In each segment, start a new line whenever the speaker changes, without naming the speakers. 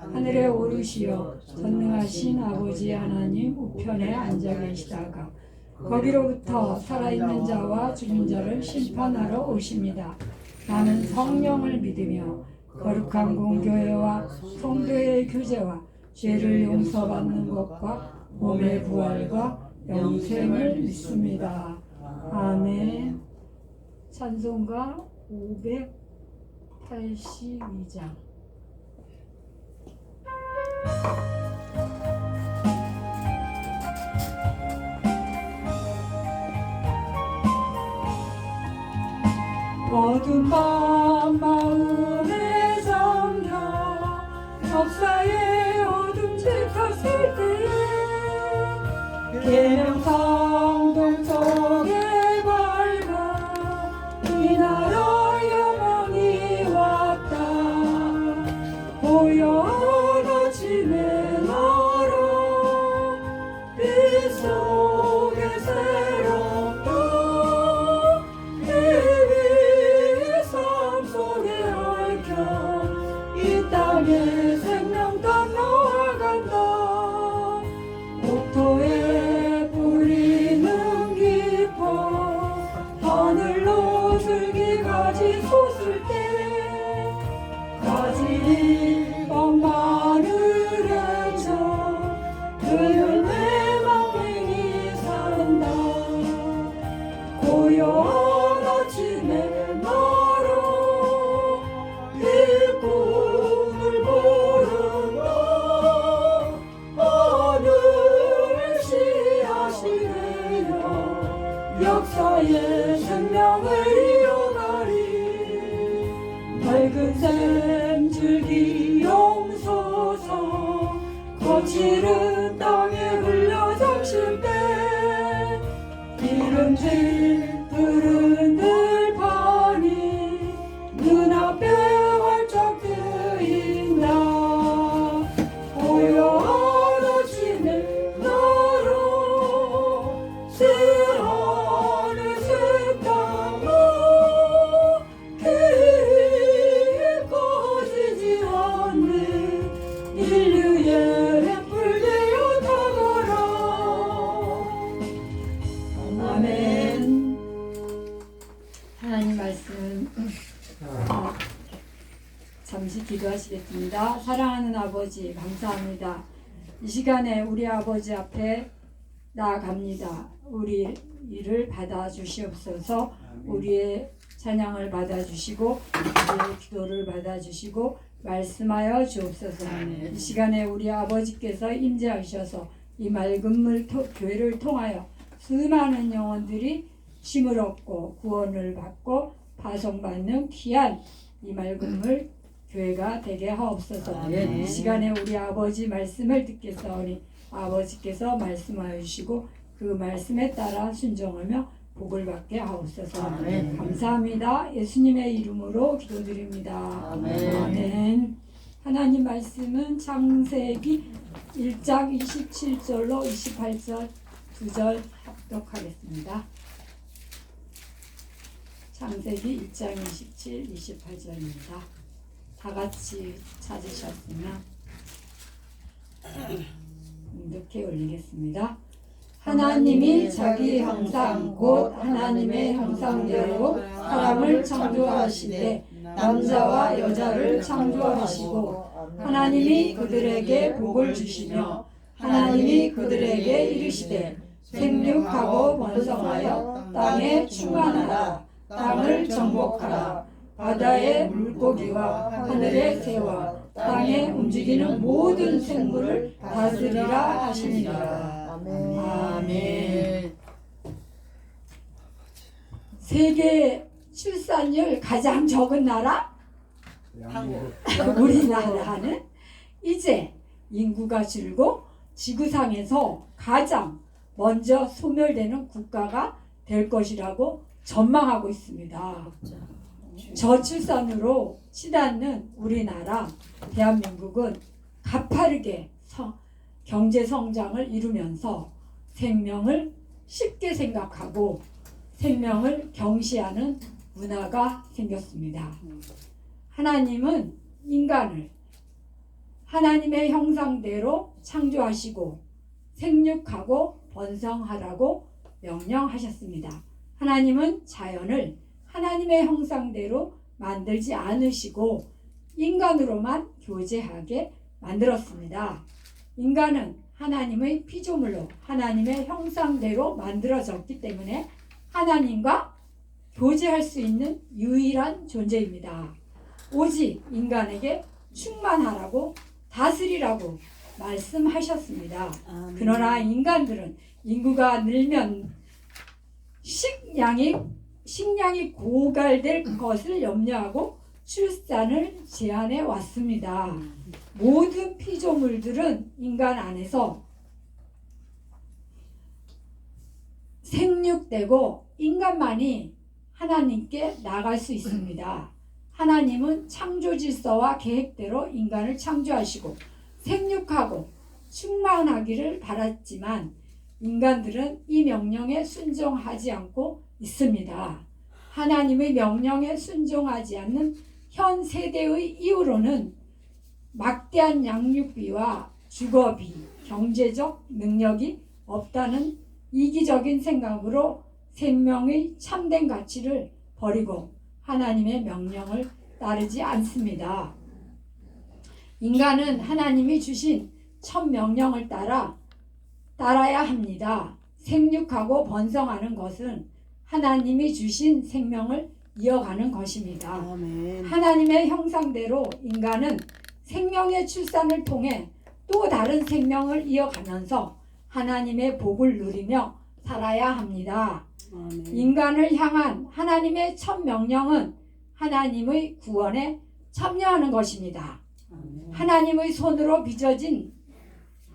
하늘에 오르시어 전능하신 아버지 하나님 우편에 앉아 계시다가 거기로부터 살아있는 자와 죽은 자를 심판하러 오십니다. 나는 성령을 믿으며 거룩한 공교회와 성도의 교제와 죄를 용서받는 것과 몸의 부활과 영생을 믿습니다. 아멘. 찬송가 582장. 어두운 밤 마음에 잠겨 역사의 어둠 짙었을 때에 계명성 동쪽에 밝아 이 나라 영원히 왔다. 보여 아침의 나라 빛 속에 새롭다. 땅에 생명감 놓아간다. 옥토에 뿌리는 깊어 하늘로 줄기가지 솟을 때 가지 봄마늘에서 그 열매 망명이 산다. 고요한 아침에 나라 빛꿈을 보른다. 하늘 씨앗이 되어 역사의 생명을 이어가리. 맑은 샘 줄기 용서서 거칠은 땅에 흘려 잠실 때 기름진 푸른 들판이 눈앞에 활짝 트인다. 고요한 아침에 나라 새하늘 색감아 길이 꺼지지 않는 인류의 횃불 되어 다가라. 아멘. 하나님 말씀 잠시 기도하시겠습니다. 사랑하는 아버지 감사합니다. 이 시간에 우리 아버지 앞에 나아갑니다. 우리 일을 받아주시옵소서. 우리의 찬양을 받아주시고 우리의 기도를 받아주시고 말씀하여 주옵소서. 이 시간에 우리 아버지께서 임재하셔서 이 맑은 물 교회를 통하여 수많은 영혼들이 쉼을 얻고 구원을 받고 파송받는 귀한 이 맑은 물 교회가 되게 하옵소서. 이 시간에 우리 아버지 말씀을 듣겠사오니 아버지께서 말씀하여 주시고 그 말씀에 따라 순종하며 복을 받게 하옵소서. 감사합니다. 예수님의 이름으로 기도드립니다. 아멘. 하나님 말씀은 창세기 1장 27절로 28절 2절 합독하겠습니다. 창세기 1장 27, 28절입니다. 다 같이 찾으셨으면 이렇게 올리겠습니다. 하나님이 자기 형상 곧 하나님의 형상대로 사람을 창조하시되 남자와 여자를 창조하시고 하나님이 그들에게 복을 주시며 하나님이 그들에게 이르시되 생육하고 번성하여 땅에 충만하라. 땅을 정복하라. 바다의 물고기와 하늘의 새와 땅에 움직이는 모든 생물을 다스리라 하시니라. 아멘. 세계 출산율 가장 적은 나라? 한국. 우리나라는 이제 인구가 줄고 지구상에서 가장 먼저 소멸되는 국가가 될 것이라고 전망하고 있습니다. 저출산으로 치닫는 우리나라 대한민국은 가파르게 경제 성장을 이루면서 생명을 쉽게 생각하고 생명을 경시하는 문화가 생겼습니다. 하나님은 인간을 하나님의 형상대로 창조하시고 생육하고 번성하라고 명령하셨습니다. 하나님은 자연을 하나님의 형상대로 만들지 않으시고 인간으로만 교제하게 만들었습니다. 인간은 하나님의 피조물로 하나님의 형상대로 만들어졌기 때문에 하나님과 교제할 수 있는 유일한 존재입니다. 오직 인간에게 충만하라고 다스리라고 말씀하셨습니다. 그러나 인간들은 인구가 늘면 식량이 고갈될 것을 염려하고 출산을 제한해 왔습니다. 모든 피조물들은 인간 안에서 생육되고 인간만이 하나님께 나갈 수 있습니다. 하나님은 창조 질서와 계획대로 인간을 창조하시고 생육하고 충만하기를 바랐지만 인간들은 이 명령에 순종하지 않고 있습니다. 하나님의 명령에 순종하지 않는 현 세대의 이유로는 막대한 양육비와 주거비, 경제적 능력이 없다는 이기적인 생각으로 생명의 참된 가치를 버리고 하나님의 명령을 따르지 않습니다. 인간은 하나님이 주신 첫 명령을 따라야 합니다. 생육하고 번성하는 것은 하나님이 주신 생명을 이어가는 것입니다.
아멘.
하나님의 형상대로 인간은 생명의 출산을 통해 또 다른 생명을 이어가면서 하나님의 복을 누리며 살아야 합니다.
아멘.
인간을 향한 하나님의 첫 명령은 하나님의 구원에 참여하는 것입니다.
아멘.
하나님의 손으로 빚어진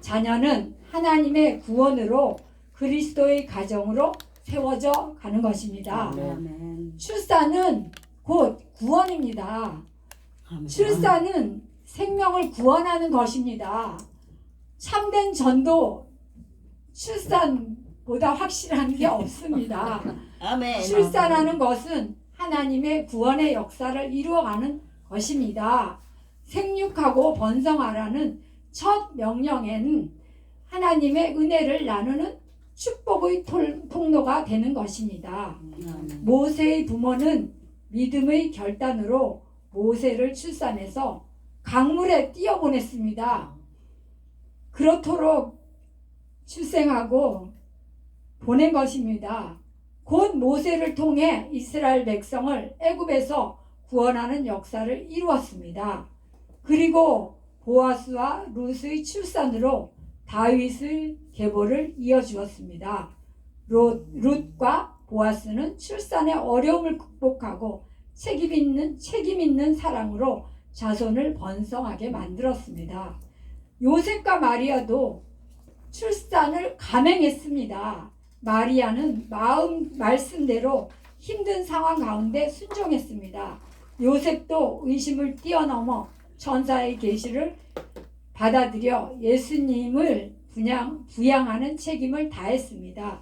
자녀는 하나님의 구원으로 그리스도의 가정으로 세워져 가는 것입니다.
아멘.
출산은 곧 구원입니다.
아멘.
출산은 생명을 구원하는 것입니다. 참된 전도 출산보다 확실한 게 없습니다.
아멘.
출산하는 것은 하나님의 구원의 역사를 이루어가는 것입니다. 생육하고 번성하라는 첫 명령에는 하나님의 은혜를 나누는 축복의 통로가 되는 것입니다.
아멘.
모세의 부모는 믿음의 결단으로 모세를 출산해서 강물에 띄어보냈습니다. 그렇도록 출생하고 보낸 것입니다. 곧 모세를 통해 이스라엘 백성을 애굽에서 구원하는 역사를 이루었습니다. 그리고 보아스와 룻의 출산으로 다윗의 계보를 이어주었습니다. 룻과 보아스는 출산의 어려움을 극복하고 책임 있는 사랑으로 자손을 번성하게 만들었습니다. 요셉과 마리아도 출산을 감행했습니다. 마리아는 말씀대로 힘든 상황 가운데 순종했습니다. 요셉도 의심을 뛰어넘어 천사의 계시를 받아들여 예수님을 부양하는 책임을 다했습니다.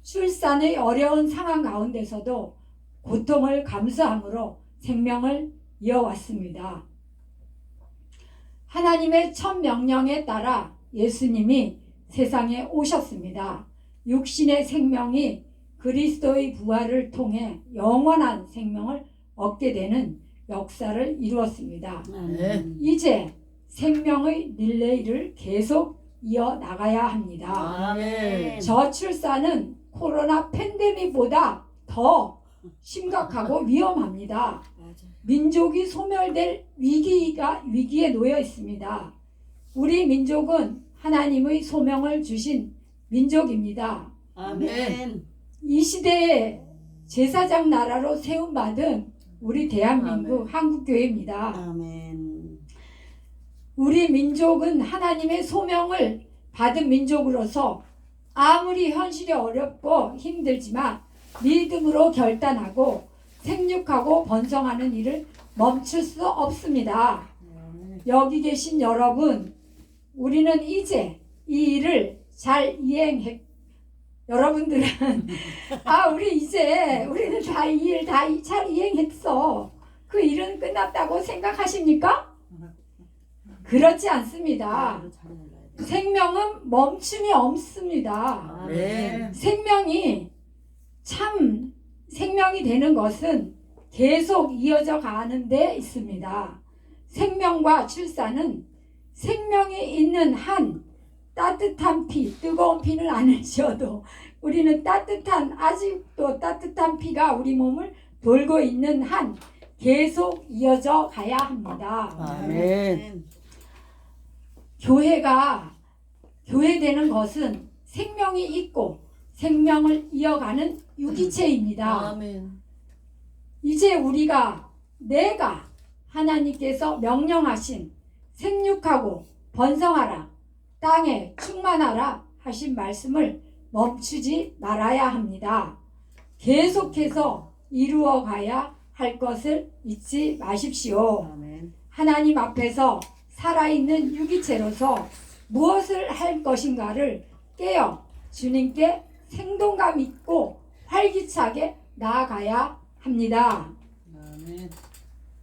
출산의 어려운 상황 가운데서도 고통을 감수함으로 생명을 이어왔습니다. 하나님의 첫 명령에 따라 예수님이 세상에 오셨습니다. 육신의 생명이 그리스도의 부활을 통해 영원한 생명을 얻게 되는 역사를 이루었습니다.
아멘.
이제 생명의 릴레이를 계속 이어나가야 합니다.
아멘.
저출산은 코로나 팬데믹보다 더 심각하고 위험합니다.
맞아.
민족이 소멸될 위기에 놓여 있습니다. 우리 민족은 하나님의 소명을 주신 민족입니다.
아멘.
이 시대에 제사장 나라로 세움받은 우리 대한민국
아멘.
한국교회입니다.
아멘.
우리 민족은 하나님의 소명을 받은 민족으로서 아무리 현실이 어렵고 힘들지만 믿음으로 결단하고 생육하고 번성하는 일을 멈출 수 없습니다. 여기 계신 여러분, 우리는 이제 이 일을 잘 여러분들은 우리는 다 이 일 잘 이행했어. 그 일은 끝났다고 생각하십니까? 그렇지 않습니다.
아,
생명은 멈춤이 없습니다.
아멘.
생명이 참 생명이 되는 것은 계속 이어져 가는 데 있습니다. 생명과 출산은 생명이 있는 한 따뜻한 피, 뜨거운 피는 안 흘려도 우리는 아직도 따뜻한 피가 우리 몸을 돌고 있는 한 계속 이어져 가야 합니다.
아멘.
교회 되는 것은 생명이 있고 생명을 이어가는 유기체입니다.
아멘.
이제 내가 하나님께서 명령하신 생육하고 번성하라, 땅에 충만하라 하신 말씀을 멈추지 말아야 합니다. 계속해서 이루어 가야 할 것을 잊지 마십시오.
아멘.
하나님 앞에서 살아있는 유기체로서 무엇을 할 것인가를 깨어 주님께 생동감 있고 활기차게 나아가야 합니다.
아멘.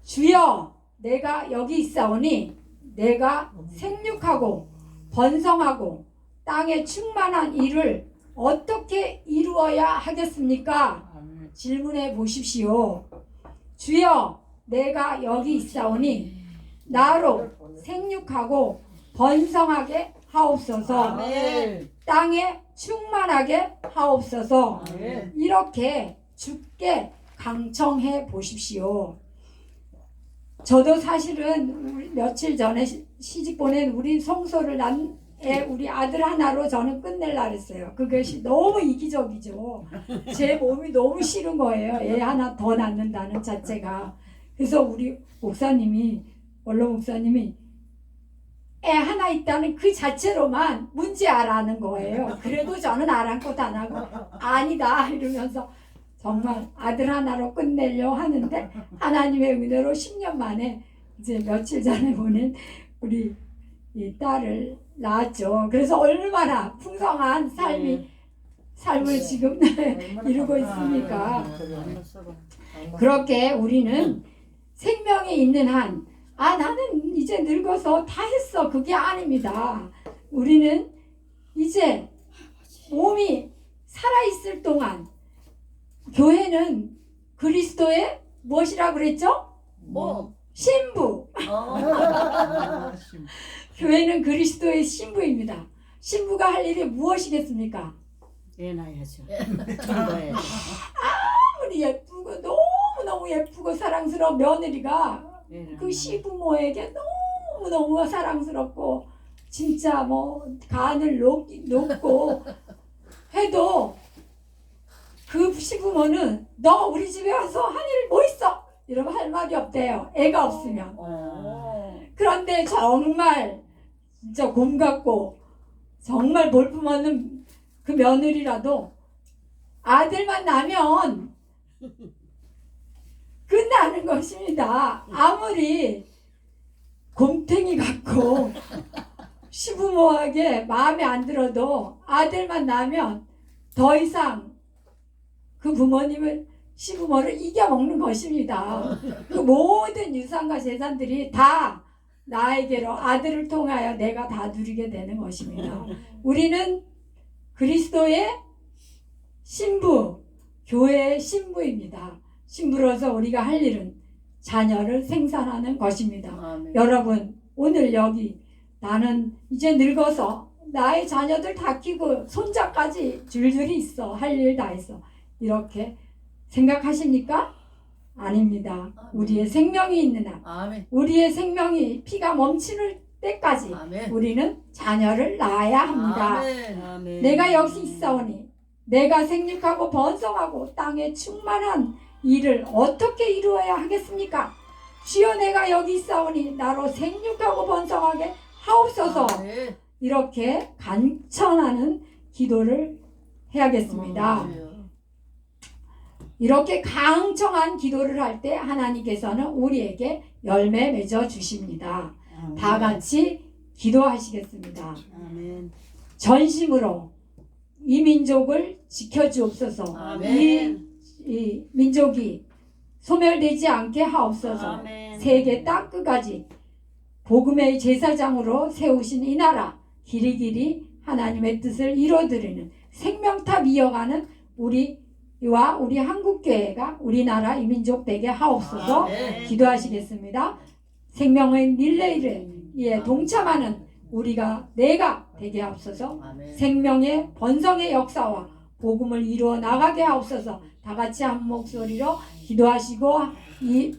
주여, 내가 여기 있사오니 내가 생육하고 번성하고 땅에 충만한 일을 어떻게 이루어야 하겠습니까?
아멘.
질문해 보십시오. 주여, 내가 여기 있사오니 나로 생육하고 번성하게 하옵소서.
아멘.
땅에 충만하게 하옵소서.
아멘.
이렇게 주께 강청해 보십시오. 저도 사실은 며칠 전에 시집 보낸 우리 성소를 난 우리 아들 하나로 저는 끝낼라 그랬어요. 그것이 너무 이기적이죠. 제 몸이 너무 싫은 거예요. 애 하나 더 낳는다는 자체가. 그래서 우리 원로 목사님이 애 하나 있다는 그 자체로만 문제아라는 거예요. 그래도 저는 아랑곳 안 하고 아니다 이러면서 정말 아들 하나로 끝내려 하는데 하나님의 은혜로 10년 만에 이제 며칠 전에 보낸 우리 이 딸을 낳았죠. 그래서 얼마나 풍성한 삶을 지금 이루고 있습니까? 그렇게 우리는 생명이 있는 한 나는 이제 늙어서 다 했어. 그게 아닙니다. 우리는 이제 몸이 살아있을 동안 교회는 그리스도의 무엇이라고 그랬죠?
뭐?
신부.
어.
교회는 그리스도의 신부입니다. 신부가 할 일이 무엇이겠습니까?
애 낳아야죠. 기도해야죠.
아무리 예쁘고 너무너무 예쁘고 사랑스러운 며느리가 그 시부모에게 너무너무 사랑스럽고 진짜 뭐 간을 놓고 해도 그 시부모는 너 우리 집에 와서 한 일 뭐 있어? 이러면 할 말이 없대요. 애가 없으면. 그런데 정말 진짜 곰같고 정말 볼품없는 그 며느리라도 아들만 나면 끝나는 것입니다. 아무리 곰탱이 같고 시부모에게 마음에 안 들어도 아들만 나면 더 이상 그 시부모를 이겨먹는 것입니다. 그 모든 유산과 재산들이 다 나에게로 아들을 통하여 내가 다 누리게 되는 것입니다. 우리는 그리스도의 신부, 교회의 신부입니다. 신부로서 우리가 할 일은 자녀를 생산하는 것입니다.
아멘.
여러분, 오늘 여기 나는 이제 늙어서 나의 자녀들 다 키고 손자까지 줄줄이 있어. 할 일 다 있어. 이렇게 생각하십니까? 아닙니다. 우리의 생명이 있는 한,
아멘.
우리의 생명이 피가 멈추는 때까지
아멘.
우리는 자녀를 낳아야 합니다.
아멘.
아멘.
내가 여기 있사오니 내가 생육하고 번성하고 땅에 충만한 일을 어떻게 이루어야 하겠습니까? 주여, 내가 여기 있사오니 나로 생육하고 번성하게 하옵소서.
아멘.
이렇게 간청하는 기도를 해야겠습니다. 이렇게 강청한 기도를 할 때 하나님께서는 우리에게 열매 맺어 주십니다.
아멘.
다 같이 기도하시겠습니다.
아멘.
전심으로 이 민족을 지켜주옵소서.
아멘.
이 민족이 소멸되지 않게 하옵소서.
아멘.
세계 땅끝까지 복음의 제사장으로 세우신 이 나라 길이길이 하나님의 뜻을 이루어드리는 생명탑 이어가는 우리와 우리 한국교회가 우리나라 이민족 되게 하옵소서. 기도하시겠습니다. 생명의 릴레이에 동참하는 내가 되게 하옵소서. 생명의 번성의 역사와 복음을 이루어 나가게 하옵소서. 다 같이 한 목소리로 기도하시고 이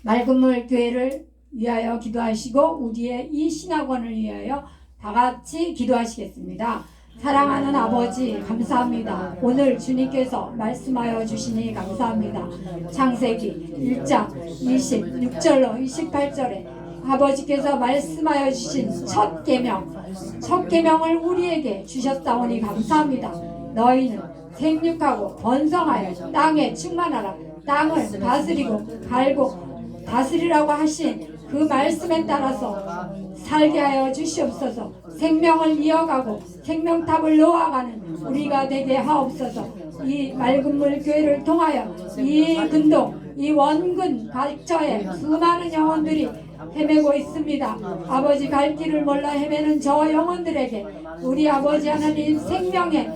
맑은물 교회를 위하여 기도하시고 우리의 이 신학원을 위하여 다 같이 기도하시겠습니다. 사랑하는 아버지 감사합니다. 오늘 주님께서 말씀하여 주시니 감사합니다. 창세기 1장 26절로 28절에 아버지께서 말씀하여 주신 첫 계명을 우리에게 주셨사오니 감사합니다. 너희는 생육하고 번성하여 땅에 충만하라. 땅을 다스리고 갈고 다스리라고 하신 그 말씀에 따라서 살게 하여 주시옵소서. 생명을 이어가고 생명탑을 놓아가는 우리가 되게 하옵소서. 이 맑은물 교회를 통하여 이 근동 이 원근 각처에 수많은 영혼들이 헤매고 있습니다. 아버지 갈 길을 몰라 헤매는 저 영혼들에게 우리 아버지 하나님 생명의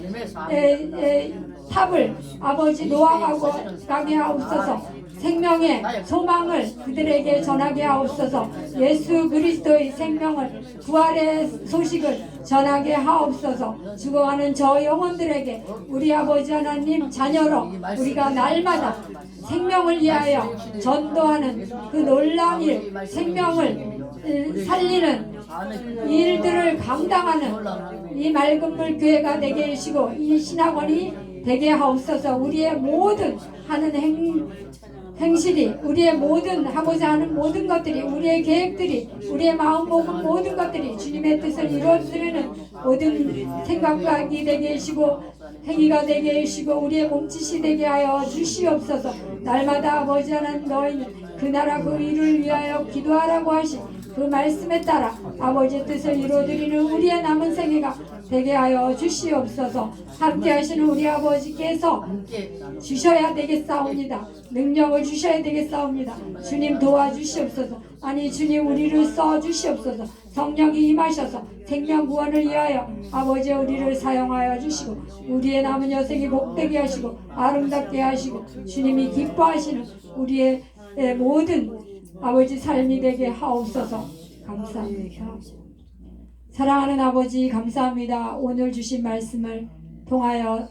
탑을 아버지 놓아가고 가게 하옵소서. 생명의 소망을 그들에게 전하게 하옵소서. 예수 그리스도의 생명을 부활의 소식을 전하게 하옵소서. 죽어가는 저 영혼들에게 우리 아버지 하나님 자녀로 우리가 날마다 생명을 위하여 전도하는 그 놀라운 일, 생명을 살리는 일들을 감당하는 이 맑은물 교회가 되게 해주시고 이 신학원이 되게 하옵소서. 우리의 모든 하는 행실이 우리의 모든 하고자 하는 모든 것들이 우리의 계획들이 우리의 마음 먹은 모든 것들이 주님의 뜻을 이루어드리는 모든 생각과 하기 되게 해주시고 행위가 되게 해주시고 우리의 몸짓이 되게 하여 주시옵소서. 날마다 아버지 하나님 너희는 그 나라 그 일을 위하여 기도하라고 하신 그 말씀에 따라 아버지의 뜻을 이루어드리는 우리의 남은 생애가 되게 하여 주시옵소서. 함께 하시는 우리 아버지께서 주셔야 되겠사옵니다. 능력을 주셔야 되겠사옵니다. 주님 도와주시옵소서. 아니 주님 우리를 써주시옵소서. 성령이 임하셔서 생명 구원을 위하여 아버지 우리를 사용하여 주시고 우리의 남은 여생이 복되게 하시고 아름답게 하시고 주님이 기뻐하시는 우리의 모든 아버지 삶이 되게 하옵소서. 감사합니다. 사랑하는 아버지 감사합니다. 오늘 주신 말씀을 통하여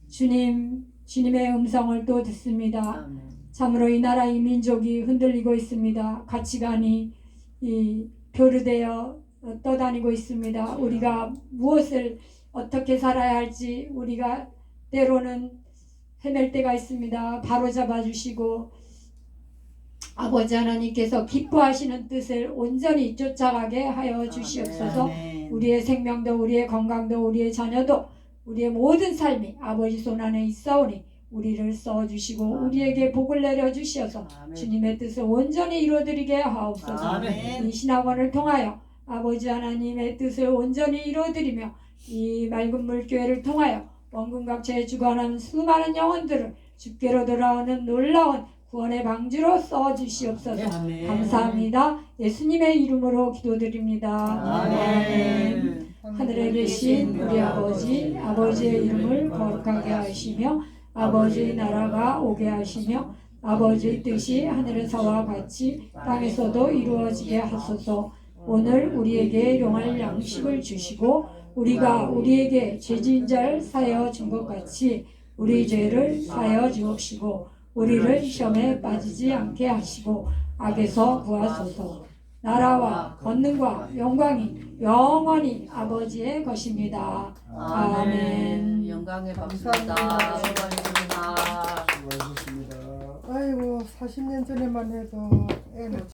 주님의 음성을 또 듣습니다. 참으로 이 나라 이 민족이 흔들리고 있습니다. 가치관이 교류되어 떠다니고 있습니다. 우리가 무엇을 어떻게 살아야 할지 우리가 때로는 헤맬 때가 있습니다. 바로잡아 주시고 아버지 하나님께서 기뻐하시는 뜻을 온전히 쫓아가게 하여 주시옵소서. 우리의 생명도 우리의 건강도 우리의 자녀도 우리의 모든 삶이 아버지 손안에 있사오니 우리를 써주시고 우리에게 복을 내려주시어서 주님의 뜻을 온전히 이루어드리게 하옵소서. 이 신학원을 통하여 아버지 하나님의 뜻을 온전히 이루어드리며 이 맑은물 교회를 통하여 원근각처에 죽어가는 수많은 영혼들을 주께로 돌아오는 놀라운 구원의 방주로 써주시옵소서. 감사합니다. 예수님의 이름으로 기도드립니다. 아멘. 하늘에 계신 우리 아버지의 이름을 거룩하게 하시며 아버지의 나라가 오게 하시며 아버지의 뜻이 하늘에서와 같이 땅에서도 이루어지게 하소서. 오늘 우리에게 일용할 양식을 주시고 우리가 우리에게 죄진 자를 사하여 준 것 같이 우리 죄를 사하여 주옵시고 우리를 시험에 빠지지 않게 하시고 악에서 구하소서. 나라와 권능과 영광이 영원히 아버지의 것입니다. 아멘.
영광에 감사합니다. 수고하셨습니다.
아이고 40년 전에만 해도 애는